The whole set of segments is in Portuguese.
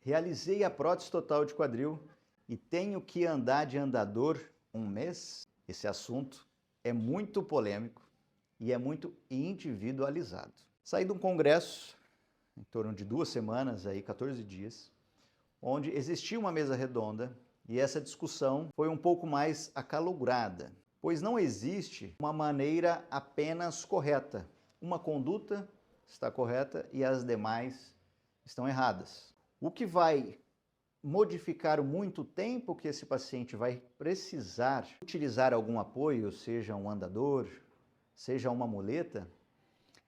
Realizei a prótese total de quadril e tenho que andar de andador um mês? Esse assunto é muito polêmico e é muito individualizado. Saí de um congresso, em torno de 2 semanas, 14 dias, onde existia uma mesa redonda e essa discussão foi um pouco mais acalorada, pois não existe uma maneira apenas correta. Uma conduta está correta e as demais estão erradas. O que vai modificar muito o tempo que esse paciente vai precisar utilizar algum apoio, seja um andador, seja uma muleta,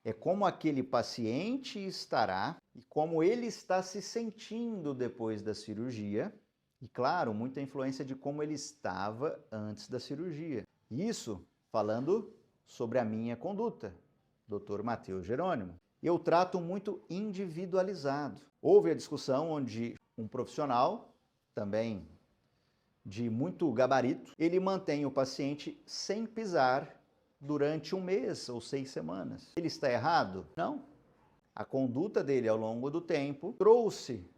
é como aquele paciente estará e como ele está se sentindo depois da cirurgia e, claro, muita influência de como ele estava antes da cirurgia. Isso falando sobre a minha conduta, Dr. Matheus Jerônimo. Eu trato muito individualizado. Houve a discussão onde um profissional, também de muito gabarito, ele mantém o paciente sem pisar durante um mês ou 6 semanas. Ele está errado? Não. A conduta dele ao longo do tempo trouxe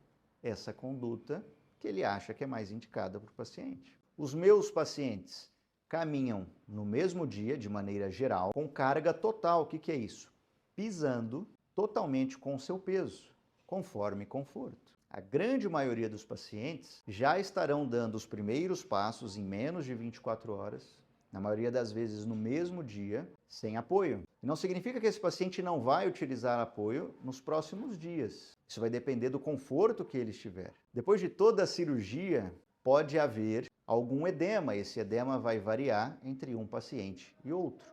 essa conduta que ele acha que é mais indicada para o paciente. Os meus pacientes caminham no mesmo dia, de maneira geral, com carga total. O que é isso? Pisando totalmente com o seu peso, conforme conforto. A grande maioria dos pacientes já estarão dando os primeiros passos em menos de 24 horas, na maioria das vezes no mesmo dia, sem apoio. E não significa que esse paciente não vai utilizar apoio nos próximos dias. Isso vai depender do conforto que ele estiver. Depois de toda a cirurgia, pode haver algum edema. Esse edema vai variar entre um paciente e outro,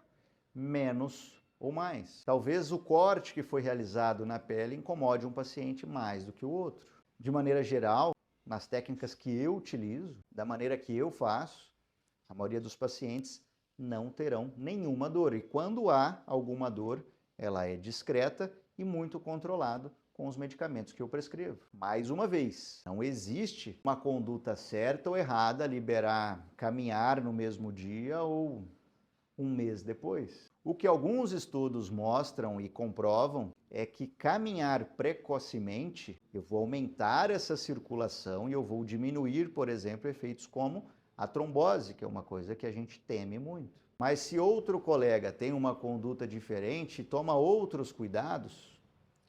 menos ou mais. Talvez o corte que foi realizado na pele incomode um paciente mais do que o outro. De maneira geral, nas técnicas que eu utilizo, da maneira que eu faço, a maioria dos pacientes não terão nenhuma dor. E quando há alguma dor, ela é discreta e muito controlada com os medicamentos que eu prescrevo. Mais uma vez, não existe uma conduta certa ou errada, liberar caminhar no mesmo dia ou um mês depois. O que alguns estudos mostram e comprovam é que caminhar precocemente, eu vou aumentar essa circulação e eu vou diminuir, por exemplo, efeitos como a trombose, que é uma coisa que a gente teme muito. Mas se outro colega tem uma conduta diferente e toma outros cuidados,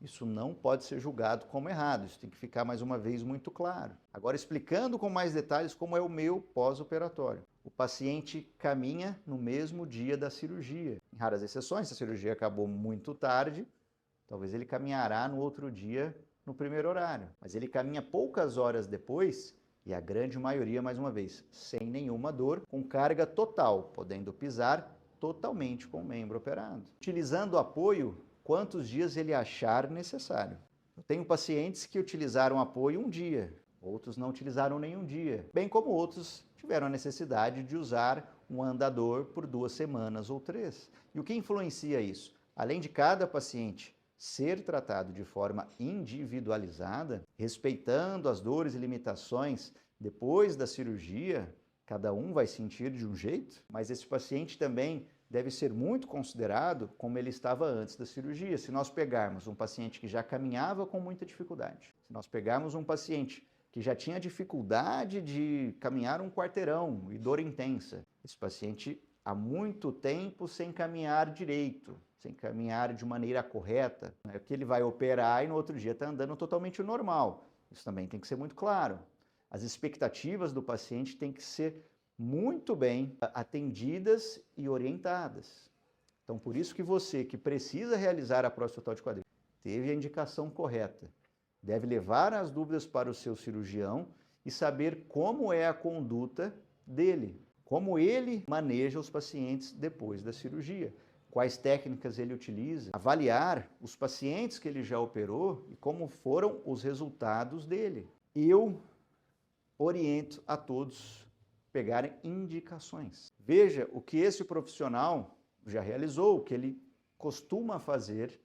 isso não pode ser julgado como errado, isso tem que ficar mais uma vez muito claro. Agora, explicando com mais detalhes como é o meu pós-operatório. O paciente caminha no mesmo dia da cirurgia. Em raras exceções, se a cirurgia acabou muito tarde, talvez ele caminhará no outro dia, no primeiro horário. Mas ele caminha poucas horas depois, e a grande maioria, mais uma vez, sem nenhuma dor, com carga total, podendo pisar totalmente com o membro operado. Utilizando apoio, quantos dias ele achar necessário. Eu tenho pacientes que utilizaram apoio um dia, outros não utilizaram nenhum dia, bem como outros tiveram a necessidade de usar um andador por 2 semanas ou 3. E o que influencia isso? Além de cada paciente ser tratado de forma individualizada, respeitando as dores e limitações depois da cirurgia, cada um vai sentir de um jeito, mas esse paciente também deve ser muito considerado como ele estava antes da cirurgia. Se nós pegarmos um paciente que já caminhava com muita dificuldade, se nós pegarmos um paciente que já tinha dificuldade de caminhar um quarteirão e dor intensa, esse paciente há muito tempo sem caminhar direito, sem caminhar de maneira correta, é que ele vai operar e no outro dia está andando totalmente normal. Isso também tem que ser muito claro. As expectativas do paciente têm que ser muito bem atendidas e orientadas. Então, por isso que você que precisa realizar a prótese total de quadril, teve a indicação correta, deve levar as dúvidas para o seu cirurgião e saber como é a conduta dele, como ele maneja os pacientes depois da cirurgia, quais técnicas ele utiliza, avaliar os pacientes que ele já operou e como foram os resultados dele. Eu oriento a todos pegarem indicações. Veja o que esse profissional já realizou, o que ele costuma fazer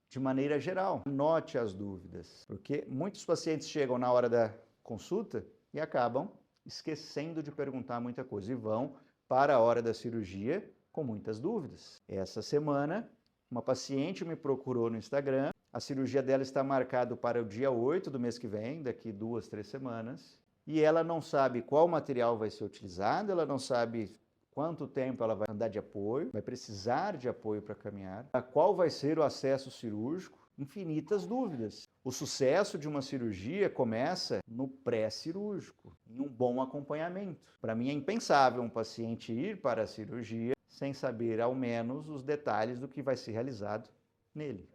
de maneira geral. Anote as dúvidas, porque muitos pacientes chegam na hora da consulta e acabam esquecendo de perguntar muita coisa e vão para a hora da cirurgia com muitas dúvidas. Essa semana, uma paciente me procurou no Instagram A cirurgia dela está marcada para o dia 8 do mês que vem, daqui 2, 3 semanas. E ela não sabe qual material vai ser utilizado, ela não sabe quanto tempo ela vai andar de apoio, vai precisar de apoio para caminhar, qual vai ser o acesso cirúrgico, infinitas dúvidas. O sucesso de uma cirurgia começa no pré-cirúrgico, em um bom acompanhamento. Para mim é impensável um paciente ir para a cirurgia sem saber ao menos os detalhes do que vai ser realizado nele.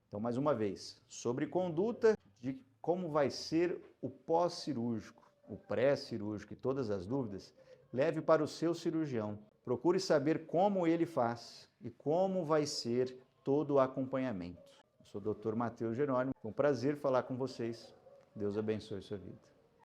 Então, mais uma vez, sobre conduta de como vai ser o pós-cirúrgico, o pré-cirúrgico e todas as dúvidas, leve para o seu cirurgião. Procure saber como ele faz e como vai ser todo o acompanhamento. Eu sou o Dr. Matheus Jerônimo. Foi um prazer falar com vocês. Deus abençoe sua vida.